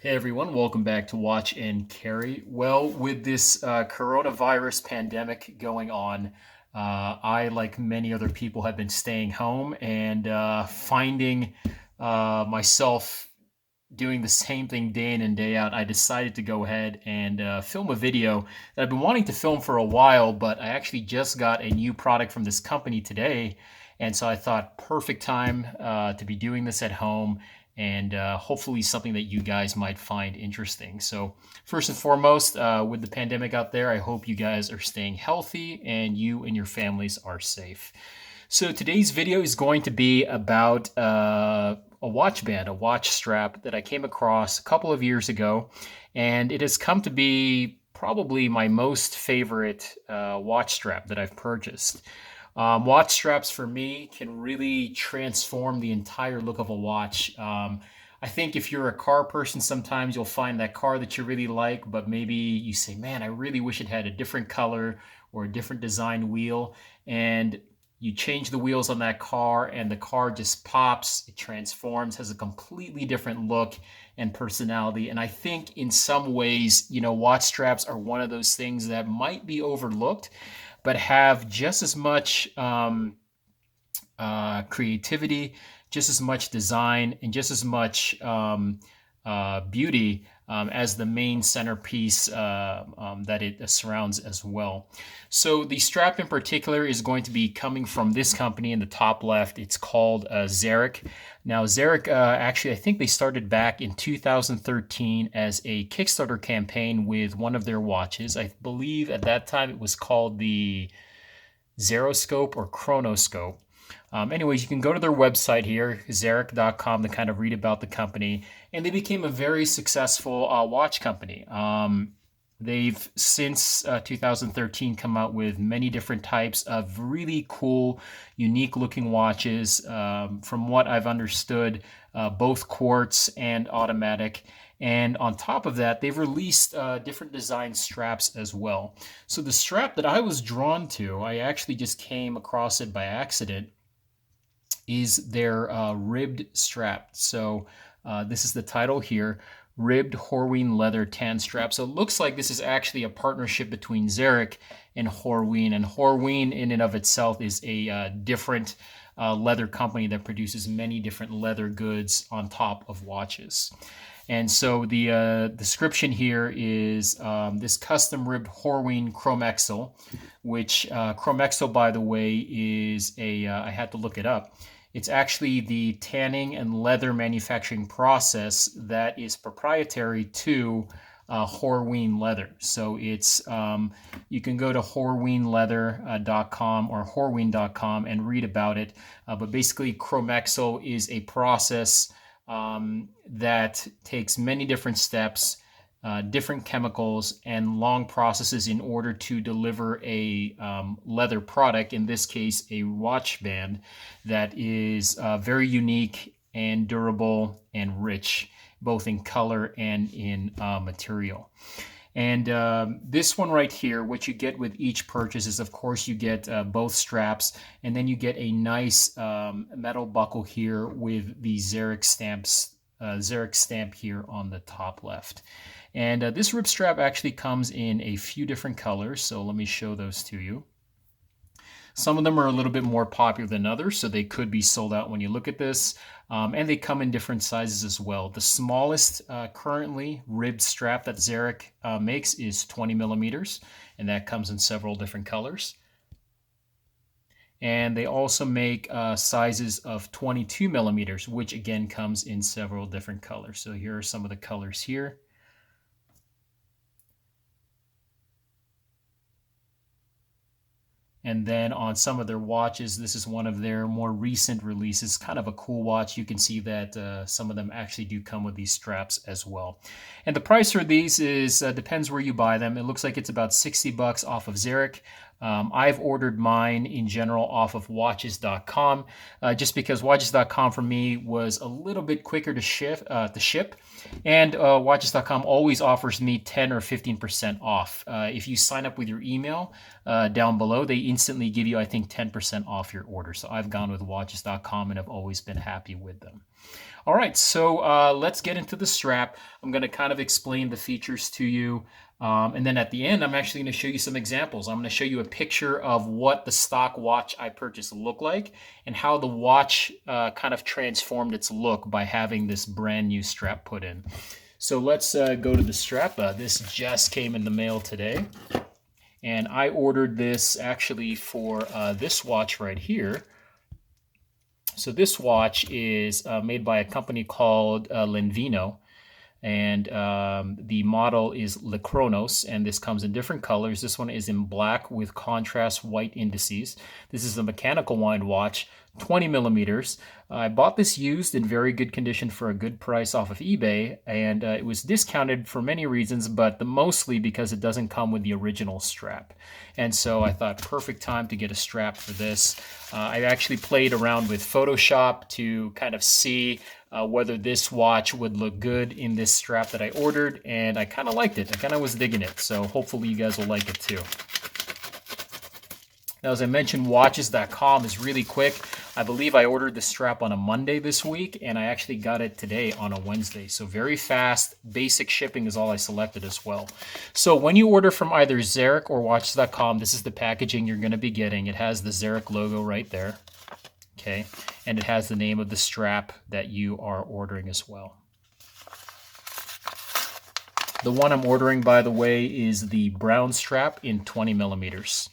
Hey everyone, welcome back to Watch and Carry. Well, with this coronavirus pandemic going on, I, like many other people, have been staying home and finding myself doing the same thing day in and day out. I decided to go ahead and film a video that I've been wanting to film for a while, but I actually just got a new product from this company today. And so I thought, perfect time to be doing this at home and hopefully something that you guys might find interesting. So, first and foremost, with the pandemic out there, I hope you guys are staying healthy and you and your families are safe. So today's video is going to be about a watch band, a watch strap that I came across a couple of years ago, and it has come to be probably my most favorite watch strap that I've purchased. Watch straps for me can really transform the entire look of a watch. I think if you're a car person, sometimes you'll find that car that you really like, but maybe you say, man, I really wish it had a different color or a different design wheel. And you change the wheels on that car and the car just pops, it transforms, has a completely different look and personality. And I think in some ways, watch straps are one of those things that might be overlooked, but have just as much creativity, just as much design, and just as much beauty as the main centerpiece that it surrounds as well. So the strap in particular is going to be coming from this company in the top left. It's called Xeric. Now, Xeric, actually, I think they started back in 2013 as a Kickstarter campaign with one of their watches. I believe at that time it was called the Xeroscope or Chronoscope. Anyways, you can go to their website here, Xeric.com, to kind of read about the company. And they became a very successful watch company. They've, since 2013, come out with many different types of really cool, unique looking watches. From what I've understood, both quartz and automatic. And on top of that, they've released different design straps as well. So the strap that I was drawn to, I actually just came across it by accident, is their ribbed strap. So this is the title here, Ribbed Horween Leather Tan Strap. So it looks like this is actually a partnership between Xeric and Horween. And Horween in and of itself is a different leather company that produces many different leather goods on top of watches. And so the description here is this custom ribbed Horween Chromexel, which Chromexel, by the way, is I had to look it up. It's actually the tanning and leather manufacturing process that is proprietary to Horween Leather. So it's you can go to horweenleather.com or horween.com and read about it. But basically, Chromexel is a process that takes many different steps, different chemicals, and long processes in order to deliver a leather product, in this case, a watch band that is very unique and durable and rich, both in color and in material. And this one right here, what you get with each purchase is, of course, you get both straps, and then you get a nice metal buckle here with the Xeric stamp here on the top left. And this rib strap actually comes in a few different colors, so let me show those to you. Some of them are a little bit more popular than others, so they could be sold out when you look at this. And they come in different sizes as well. The smallest currently ribbed strap that Xeric makes is 20 millimeters, and that comes in several different colors. And they also make sizes of 22 millimeters, which again comes in several different colors. So here are some of the colors here. And then on some of their watches, this is one of their more recent releases, kind of a cool watch. You can see that some of them actually do come with these straps as well. And the price for these is depends where you buy them. It looks like it's about $60 off of Xeric. I've ordered mine in general off of watches.com just because watches.com for me was a little bit quicker to ship. And watches.com always offers me 10 or 15% off. If you sign up with your email down below, they instantly give you, I think, 10% off your order. So I've gone with watches.com and have always been happy with them. All right, so let's get into the strap. I'm going to kind of explain the features to you. And then at the end, I'm actually going to show you some examples. I'm going to show you a picture of what the stock watch I purchased looked like and how the watch kind of transformed its look by having this brand new strap put in. So let's go to the strap. This just came in the mail today. And I ordered this actually for this watch right here. So this watch is made by a company called Lenvino, and the model is Le Chronos, and this comes in different colors. This one is in black with contrast white indices. This is a mechanical wind watch, 20 millimeters. I bought this used in very good condition for a good price off of eBay, and it was discounted for many reasons, but mostly because it doesn't come with the original strap. And so I thought, perfect time to get a strap for this. I actually played around with Photoshop to kind of see whether this watch would look good in this strap that I ordered, and I kind of liked it. I kind of was digging it, so hopefully you guys will like it too. Now, as I mentioned, watches.com is really quick. I believe I ordered the strap on a Monday this week, and I actually got it today on a Wednesday. So very fast. Basic shipping is all I selected as well. So when you order from either Xeric or watches.com, this is the packaging you're going to be getting. It has the Xeric logo right there. Okay, and it has the name of the strap that you are ordering as well. The one I'm ordering, by the way, is the brown strap in 20 millimeters.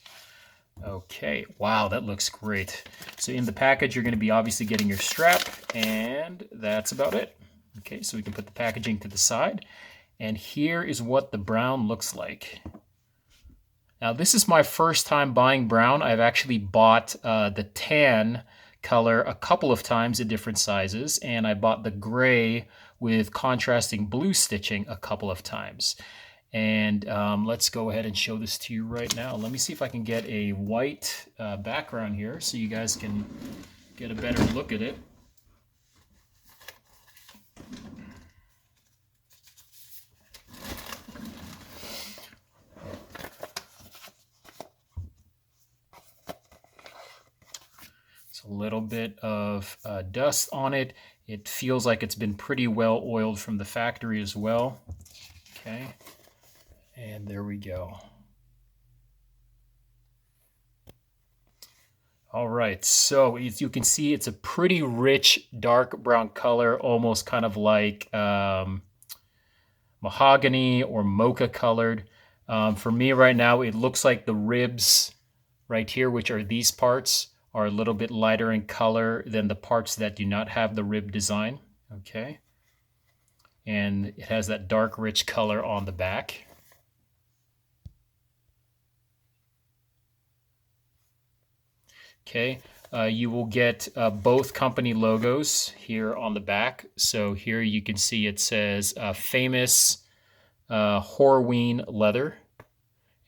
Okay, wow, that looks great. So in the package, you're going to be obviously getting your strap, and that's about it. Okay, so we can put the packaging to the side, and here is what the brown looks like. Now, this is my first time buying brown. I've actually bought the tan color a couple of times in different sizes, and I bought the gray with contrasting blue stitching a couple of times. And let's go ahead and show this to you right now. Let me see if I can get a white background here so you guys can get a better look at it. It's a little bit of dust on it. It feels like it's been pretty well oiled from the factory as well. Okay, and there we go. All right, so as you can see, it's a pretty rich dark brown color, almost kind of like mahogany or mocha colored. For me right now, it looks like the ribs right here, which are these parts, are a little bit lighter in color than the parts that do not have the rib design. Okay, and it has that dark rich color on the back. Okay, you will get both company logos here on the back. So here you can see it says famous Horween leather,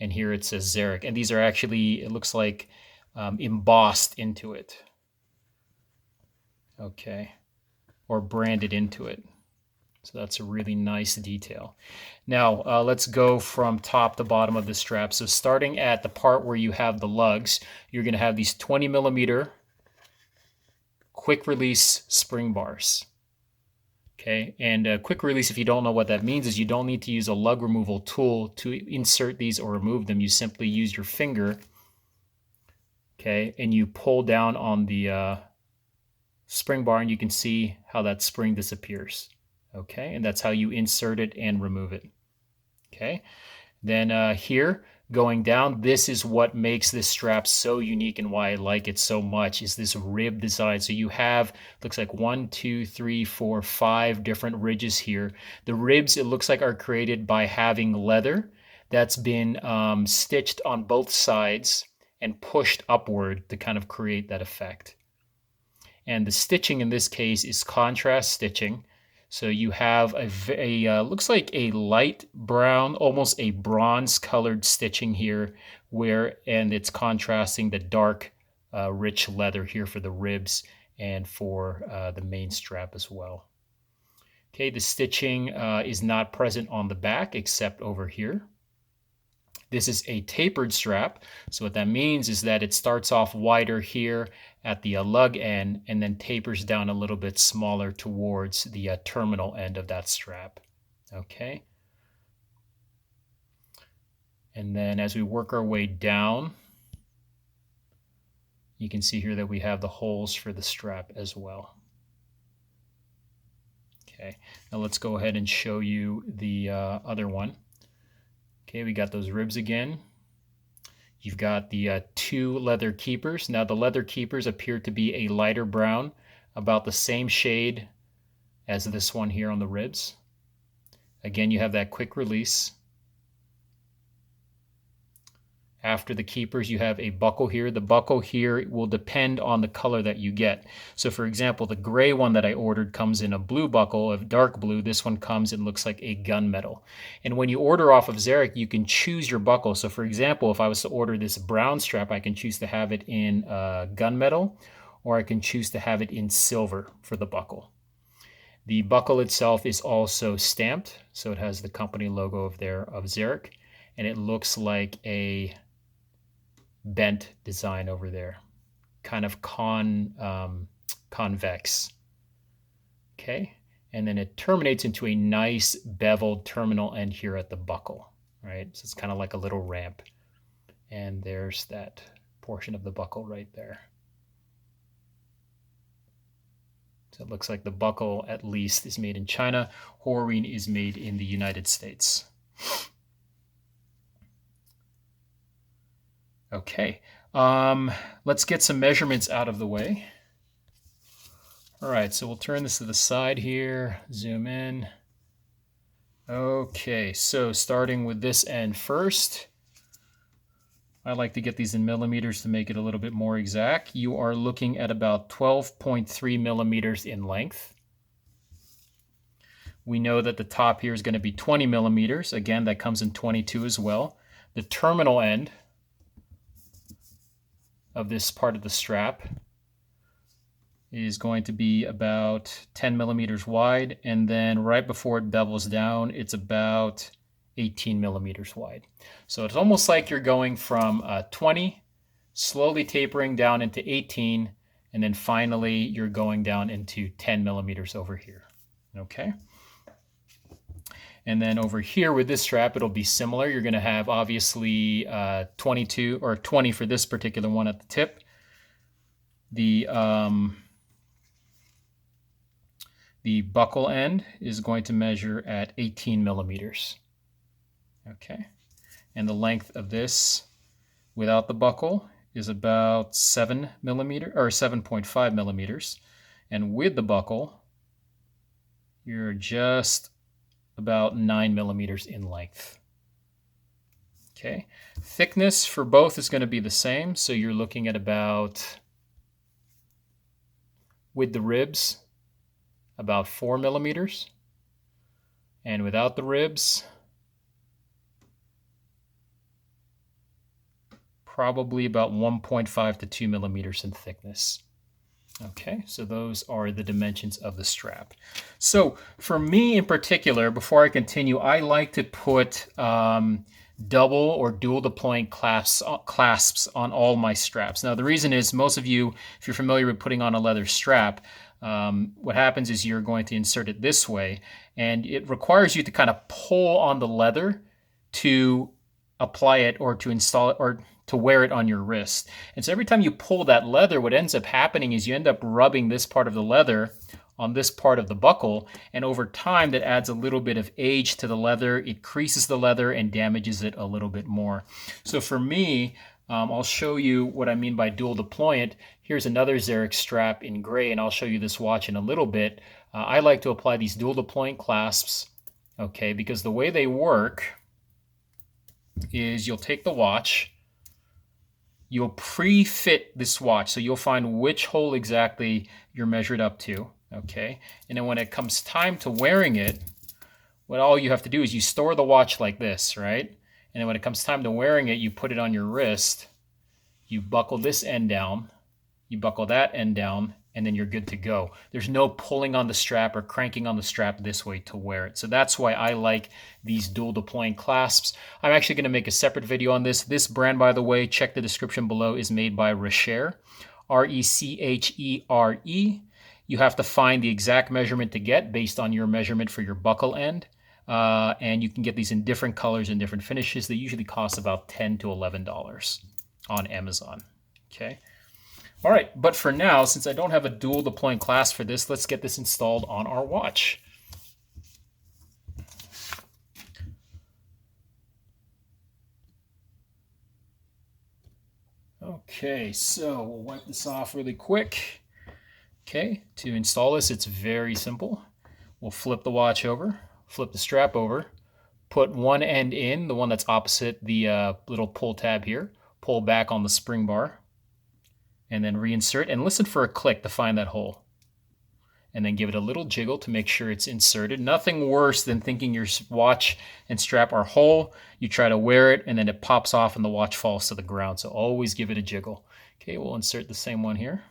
and here it says Xeric. And these are actually, it looks like embossed into it. Okay, or branded into it. So that's a really nice detail. Now, let's go from top to bottom of the strap. So starting at the part where you have the lugs, you're going to have these 20 millimeter quick release spring bars. Okay, and quick release, if you don't know what that means, is you don't need to use a lug removal tool to insert these or remove them. You simply use your finger, okay, and you pull down on the spring bar, and you can see how that spring disappears. Okay, and that's how you insert it and remove it. Okay, then here, going down, this is what makes this strap so unique and why I like it so much, is this rib design. So you have, looks like 1, 2, 3, 4, 5 different ridges here. The ribs, it looks like, are created by having leather that's been stitched on both sides and pushed upward to kind of create that effect. And the stitching in this case is contrast stitching. So you have looks like a light brown, almost a bronze colored stitching here, and it's contrasting the dark, rich leather here for the ribs and for the main strap as well. Okay, the stitching is not present on the back except over here. This is a tapered strap. So what that means is that it starts off wider here at the lug end and then tapers down a little bit smaller towards the terminal end of that strap. Okay. And then as we work our way down, you can see here that we have the holes for the strap as well. Okay, now let's go ahead and show you the other one. Okay, we got those ribs again. You've got the two leather keepers. Now the leather keepers appear to be a lighter brown, about the same shade as this one here on the ribs. Again, you have that quick release. After the keepers, you have a buckle here. The buckle here will depend on the color that you get. So for example, the gray one that I ordered comes in a blue buckle, of dark blue. This one comes and looks like a gunmetal. And when you order off of Xeric, you can choose your buckle. So for example, if I was to order this brown strap, I can choose to have it in gunmetal, or I can choose to have it in silver for the buckle. The buckle itself is also stamped, so it has the company logo of Xeric, and it looks like a bent design over there, kind of convex. Okay, and then it terminates into a nice beveled terminal end here at the buckle, right? So it's kind of like a little ramp, and there's that portion of the buckle right there. So it looks like the buckle, at least, is made in China. Horween is made in the United States. Okay, let's get some measurements out of the way. All right, so we'll turn this to the side here, zoom in. Okay, so starting with this end first, I like to get these in millimeters to make it a little bit more exact. You are looking at about 12.3 millimeters in length. We know that the top here is going to be 20 millimeters. Again, that comes in 22 as well. The terminal end of this part of the strap is going to be about 10 millimeters wide, and then right before it bevels down, it's about 18 millimeters wide. So it's almost like you're going from 20, slowly tapering down into 18, and then finally you're going down into 10 millimeters over here. Okay. And then over here with this strap, it'll be similar. You're going to have obviously 22 or 20 for this particular one at the tip. The buckle end is going to measure at 18 millimeters. Okay. And the length of this without the buckle is about 7 millimeters or 7.5 millimeters. And with the buckle, you're just about 9 millimeters in length. Okay. Thickness for both is going to be the same. So you're looking at about, with the ribs, about 4 millimeters. And without the ribs, probably about 1.5 to 2 millimeters in thickness. Okay, so those are the dimensions of the strap. So for me in particular, before I continue, I like to put double or dual deployant clasps on all my straps. Now the reason is, most of you, if you're familiar with putting on a leather strap, what happens is you're going to insert it this way, and it requires you to kind of pull on the leather to apply it or to install it or to wear it on your wrist. And so every time you pull that leather, what ends up happening is you end up rubbing this part of the leather on this part of the buckle, and over time that adds a little bit of age to the leather. It creases the leather and damages it a little bit more. So for me, I'll show you what I mean by dual deployant. Here's another Xeric strap in gray, and I'll show you this watch in a little bit. I like to apply these dual deployant clasps, okay, because the way they work is you'll take the watch, you'll pre-fit this watch, so you'll find which hole exactly you're measured up to, okay? And then when it comes time to wearing it, what all you have to do is you store the watch like this, right? And then when it comes time to wearing it, you put it on your wrist, you buckle this end down, you buckle that end down, and then you're good to go. There's no pulling on the strap or cranking on the strap this way to wear it. So that's why I like these dual deploying clasps. I'm actually going to make a separate video on this. This brand, by the way, check the description below, is made by Rechere, Rechere. You have to find the exact measurement to get based on your measurement for your buckle end. And you can get these in different colors and different finishes. They usually cost about $10 to $11 on Amazon. Okay. All right, but for now, since I don't have a dual deploying clasp for this, let's get this installed on our watch. Okay, so we'll wipe this off really quick. Okay, to install this, it's very simple. We'll flip the watch over, flip the strap over, put one end in, the one that's opposite the little pull tab here, pull back on the spring bar, and then reinsert, and listen for a click to find that hole. And then give it a little jiggle to make sure it's inserted. Nothing worse than thinking your watch and strap are whole. You try to wear it, and then it pops off and the watch falls to the ground. So always give it a jiggle. Okay, we'll insert the same one here.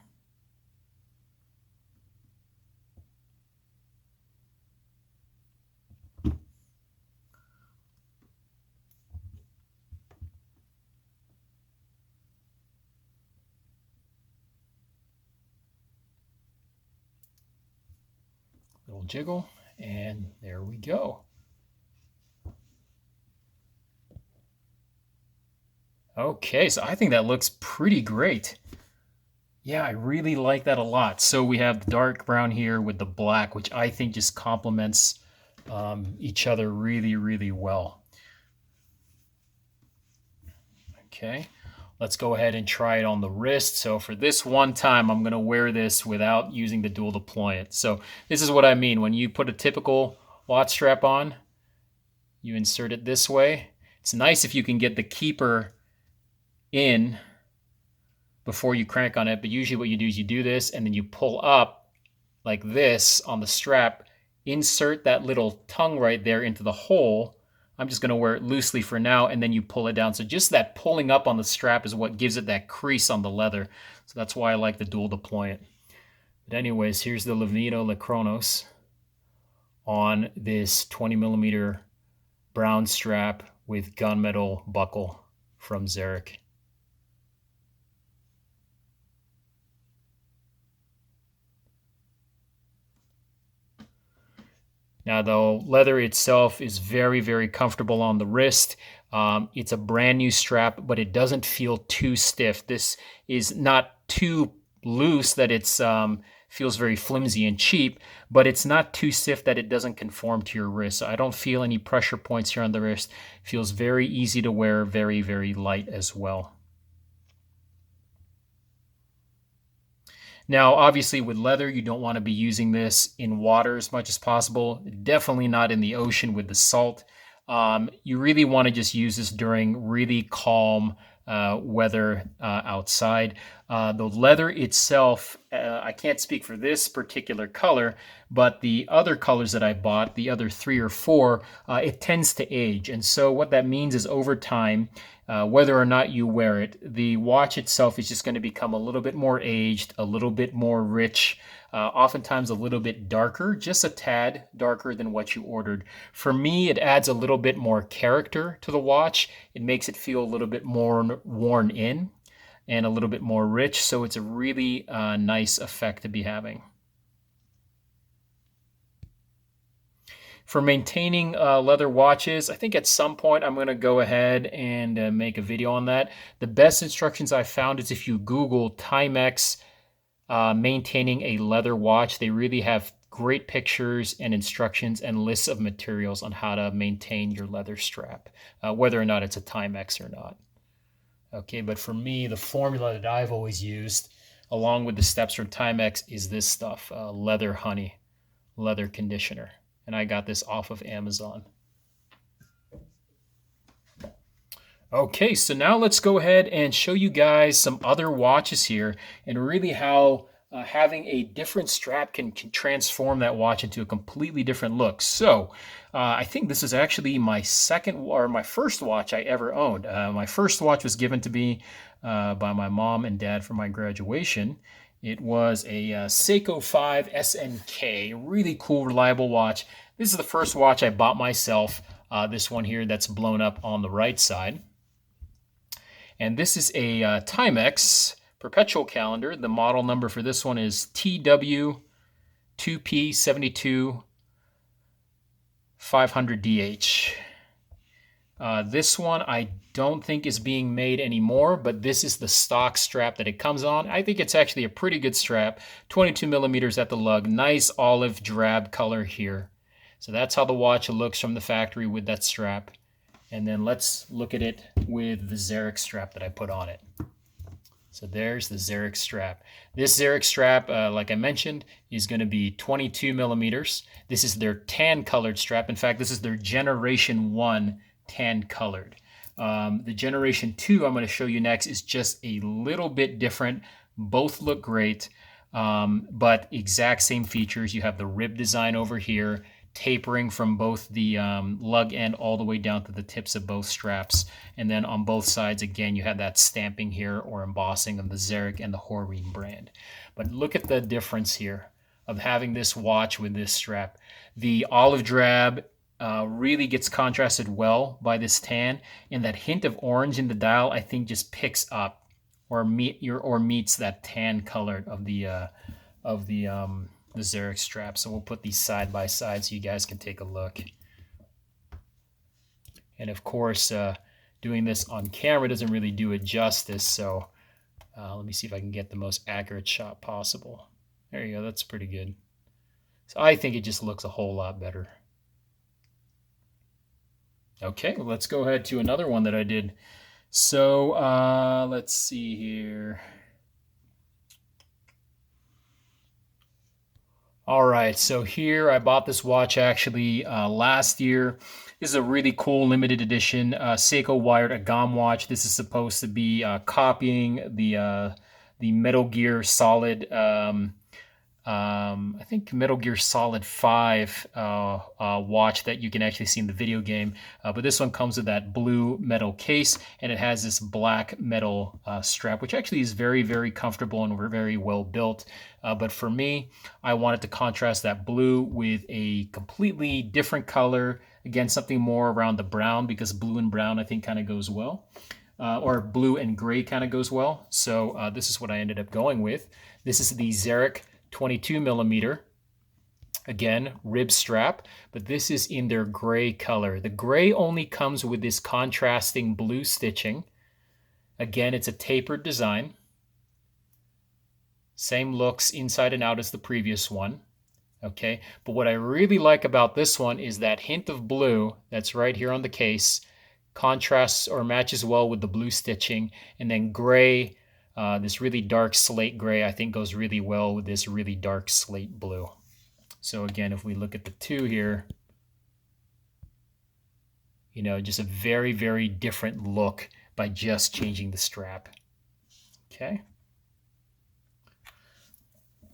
Little jiggle, and there we go. Okay, so I think that looks pretty great. Yeah, I really like that a lot. So we have the dark brown here with the black, which I think just complements each other really, really well. Okay, let's go ahead and try it on the wrist. So for this one time, I'm going to wear this without using the dual deployant. So this is what I mean. When you put a typical watch strap on, you insert it this way. It's nice if you can get the keeper in before you crank on it, but usually what you do is you do this and then you pull up like this on the strap, insert that little tongue right there into the hole. I'm just going to wear it loosely for now, and then you pull it down. So just that pulling up on the strap is what gives it that crease on the leather. So that's why I like the dual deployant. But anyways, here's the Levino Le Chronos on this 20mm brown strap with gunmetal buckle from Xeric. Now, the leather itself is very, very comfortable on the wrist. It's a brand new strap, but it doesn't feel too stiff. This is not too loose that it's feels very flimsy and cheap, but it's not too stiff that it doesn't conform to your wrist. So I don't feel any pressure points here on the wrist. It feels very easy to wear, very, very light as well. Now, obviously with leather, you don't want to be using this in water as much as possible. Definitely not in the ocean with the salt. You really want to just use this during really calm weather outside. The leather itself, I can't speak for this particular color, but the other colors that I bought, the other 3 or 4, it tends to age. And so what that means is over time, whether or not you wear it, the watch itself is just going to become a little bit more aged, a little bit more rich, oftentimes a little bit darker, just a tad darker than what you ordered. For me, it adds a little bit more character to the watch. It makes it feel a little bit more worn in and a little bit more rich, so it's a really nice effect to be having. For maintaining leather watches, I think at some point I'm going to go ahead and make a video on that. The best instructions I found is if you Google Timex maintaining a leather watch. They really have great pictures and instructions and lists of materials on how to maintain your leather strap, whether or not it's a Timex or not. Okay, but for me, the formula that I've always used, along with the steps from Timex, is this stuff, Leather Honey, leather conditioner. And I got this off of Amazon. Okay, so now let's go ahead and show you guys some other watches here and really how having a different strap can transform that watch into a completely different look. So I think this is actually my first watch I ever owned. My first watch was given to me by my mom and dad for my graduation. It was a Seiko 5 SNK, really cool, reliable watch. This is the first watch I bought myself, this one here that's blown up on the right side. And this is a Timex Perpetual calendar. The model number for this one is TW 2P72 500DH. This one I don't think is being made anymore, but this is the stock strap that it comes on. I think it's actually a pretty good strap. 22 millimeters at the lug. Nice olive drab color here. So that's how the watch looks from the factory with that strap. And then let's look at it with the Xeric strap that I put on it. So there's the Xeric strap. This Xeric strap, like I mentioned, is going to be 22 millimeters. This is their tan colored strap. In fact, this is their Generation 1 tan colored. The Generation 2 I'm going to show you next is just a little bit different. Both look great, but exact same features. You have the rib design over here, tapering from both the lug end all the way down to the tips of both straps. And then on both sides, again, you have that stamping here or embossing of the Xeric and the Horween brand. But look at the difference here of having this watch with this strap. The olive drab really gets contrasted well by this tan, and that hint of orange in the dial, I think, just picks up or meets that tan color of the Xeric strap. So we'll put these side by side so you guys can take a look. And of course, doing this on camera doesn't really do it justice. So let me see if I can get the most accurate shot possible. There you go. That's pretty good. So I think it just looks a whole lot better. Okay, well, let's go ahead to another one that I did. So let's see here. All right, so here I bought this watch actually last year. This is a really cool limited edition Seiko wired Agam watch. This is supposed to be copying the Metal Gear Solid, I think Metal Gear Solid 5 watch that you can actually see in the video game. But this one comes with that blue metal case, and it has this black metal strap, which actually is very, very comfortable and very well built. But for me, I wanted to contrast that blue with a completely different color. Again, something more around the brown, because blue and brown I think kind of goes well. Or blue and gray kind of goes well. So this is what I ended up going with. This is the Xeric 22 millimeter, again, rib strap, but this is in their gray color. The gray only comes with this contrasting blue stitching. Again, it's a tapered design. Same looks inside and out as the previous one. Okay, but what I really like about this one is that hint of blue that's right here on the case contrasts or matches well with the blue stitching, and then gray, this really dark slate gray, I think goes really well with this really dark slate blue. So again, if we look at the two here, you know, just a very, very different look by just changing the strap. Okay.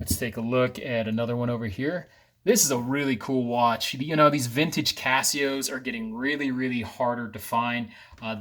Let's take a look at another one over here. This is a really cool watch. You know, these vintage Casios are getting really, really harder to find.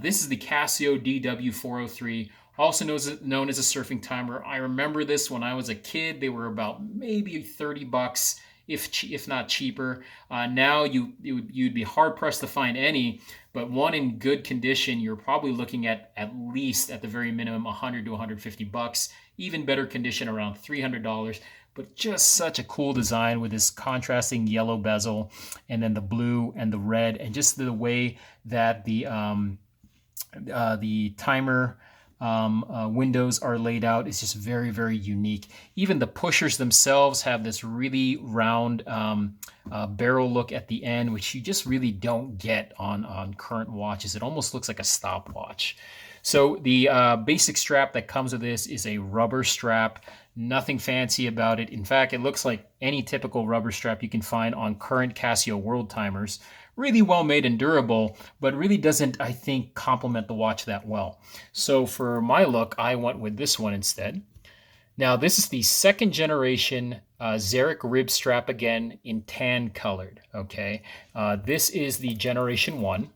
This is the Casio DW 403, also known as a surfing timer. I remember this when I was a kid. They were about maybe 30 bucks, if not cheaper. Now you'd be hard pressed to find any, but one in good condition, you're probably looking at least, at the very minimum, 100 to 150 bucks. Even better condition, around $300. But just such a cool design with this contrasting yellow bezel, and then the blue and the red, and just the way that the timer windows are laid out is just very, very unique. Even the pushers themselves have this really round barrel look at the end, which you just really don't get on current watches. It almost looks like a stopwatch. So the basic strap that comes with this is a rubber strap. Nothing fancy about it. In fact, it looks like any typical rubber strap you can find on current Casio world timers. Really well made and durable, but really doesn't, I think, complement the watch that well. So for my look, I went with this one instead. Now, this is the second generation Xeric rib strap, again, in tan colored, okay? This is the Generation 1.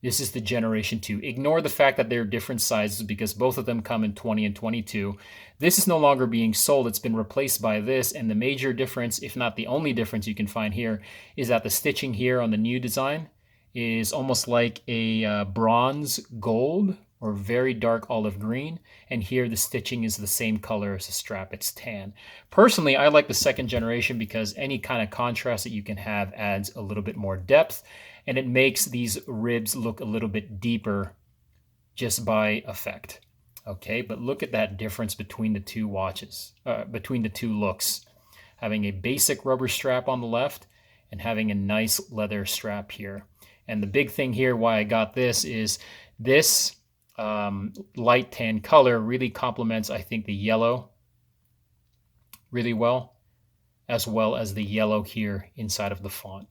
This is the Generation 2. Ignore the fact that they're different sizes because both of them come in 20 and 22. This is no longer being sold. It's been replaced by this, and the major difference, if not the only difference you can find here, is that the stitching here on the new design is almost like a bronze gold or very dark olive green, and here the stitching is the same color as the strap. It's tan. Personally, I like the second generation because any kind of contrast that you can have adds a little bit more depth, and it makes these ribs look a little bit deeper just by effect. Okay, but look at that difference between the two watches, between the two looks. Having a basic rubber strap on the left and having a nice leather strap here. And the big thing here why I got this is this light tan color really complements, I think, the yellow really well as the yellow here inside of the font.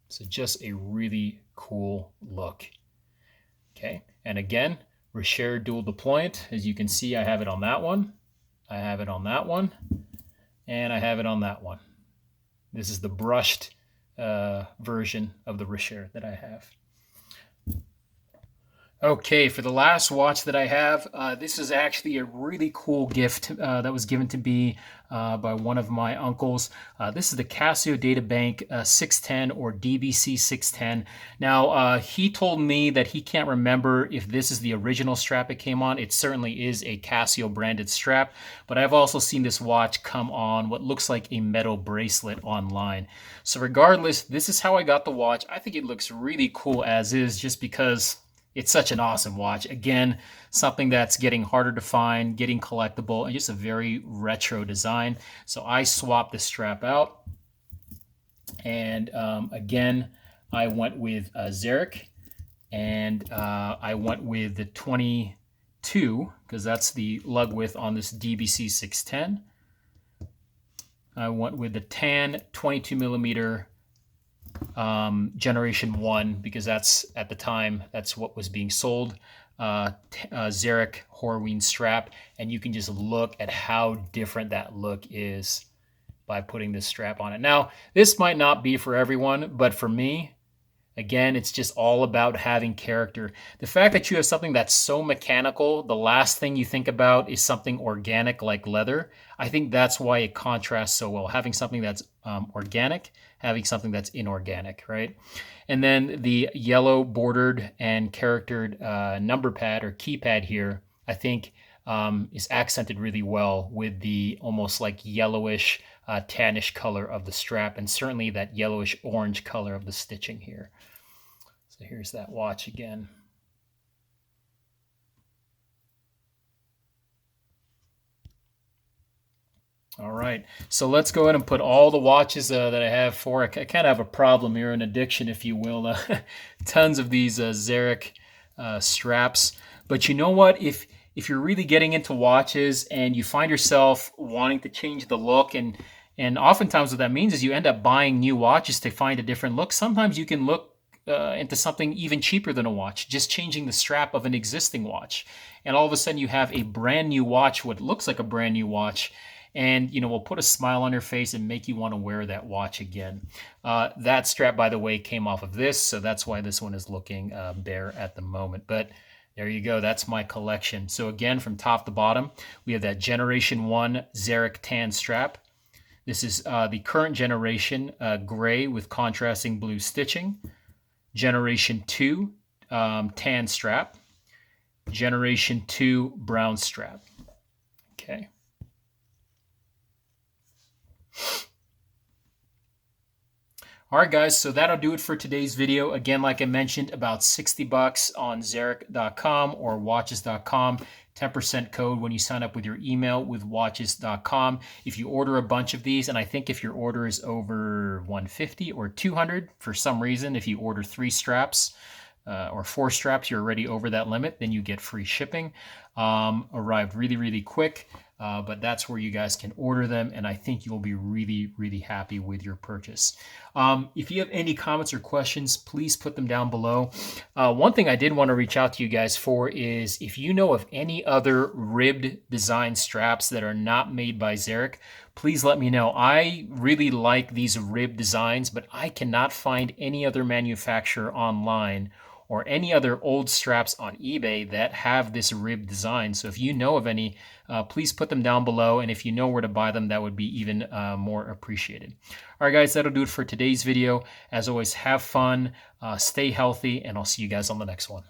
So just a really cool look. Okay, and again, Rechere Dual Deployant. As you can see, I have it on that one, I have it on that one, and I have it on that one. This is the brushed version of the Rechere that I have. Okay, for the last watch that I have, this is actually a really cool gift that was given to me by one of my uncles. This is the Casio DB 610 or DBC 610. Now, he told me that he can't remember if this is the original strap it came on. It certainly is a Casio branded strap, but I've also seen this watch come on what looks like a metal bracelet online. So regardless, this is how I got the watch. I think it looks really cool as is just because it's such an awesome watch. Again, something that's getting harder to find, getting collectible, and just a very retro design. So I swapped the strap out. And again, I went with Xeric. And I went with the 22, because that's the lug width on this DBC 610. I went with the tan 22 millimeter Generation 1 because that's at the time that's what was being sold. Xeric-Horween strap, and you can just look at how different that look is by putting this strap on it. Now, this might not be for everyone, but for me, again, it's just all about having character. The fact that you have something that's so mechanical, the last thing you think about is something organic like leather. I think that's why it contrasts so well. Having something that's organic, having something that's inorganic, right? And then the yellow bordered and charactered number pad or keypad here, I think is accented really well with the almost like yellowish, tannish color of the strap, and certainly that yellowish orange color of the stitching here. So here's that watch again. All right, so let's go ahead and put all the watches that I have for. I kind of have a problem here, an addiction, if you will. Tons of these Xeric straps. But you know what? If you're really getting into watches and you find yourself wanting to change the look, and oftentimes what that means is you end up buying new watches to find a different look. Sometimes you can look into something even cheaper than a watch, just changing the strap of an existing watch. And all of a sudden you have a brand new watch, what looks like a brand new watch, and will put a smile on your face and make you want to wear that watch again. That strap, by the way, came off of this, so that's why this one is looking bare at the moment. But there you go, that's my collection. So again, from top to bottom, we have that Generation 1 Xeric tan strap. This is the current generation, gray with contrasting blue stitching. Generation 2 tan strap. Generation 2 brown strap. Okay. All right, guys, so that'll do it for today's video. Again, like I mentioned, about $60 on Xeric.com or watches.com. 10% code when you sign up with your email with watches.com. If you order a bunch of these, and I think if your order is over 150 or 200 for some reason, if you order 3 straps or 4 straps, you're already over that limit, then you get free shipping. Arrived really, really quick. But that's where you guys can order them, and I think you'll be really, really happy with your purchase. If you have any comments or questions, please put them down below. One thing I did want to reach out to you guys for is if you know of any other ribbed design straps that are not made by Xeric, please let me know. I really like these ribbed designs, but I cannot find any other manufacturer online or any other old straps on eBay that have this rib design. So if you know of any, please put them down below. And if you know where to buy them, that would be even more appreciated. All right, guys, that'll do it for today's video. As always, have fun, stay healthy, and I'll see you guys on the next one.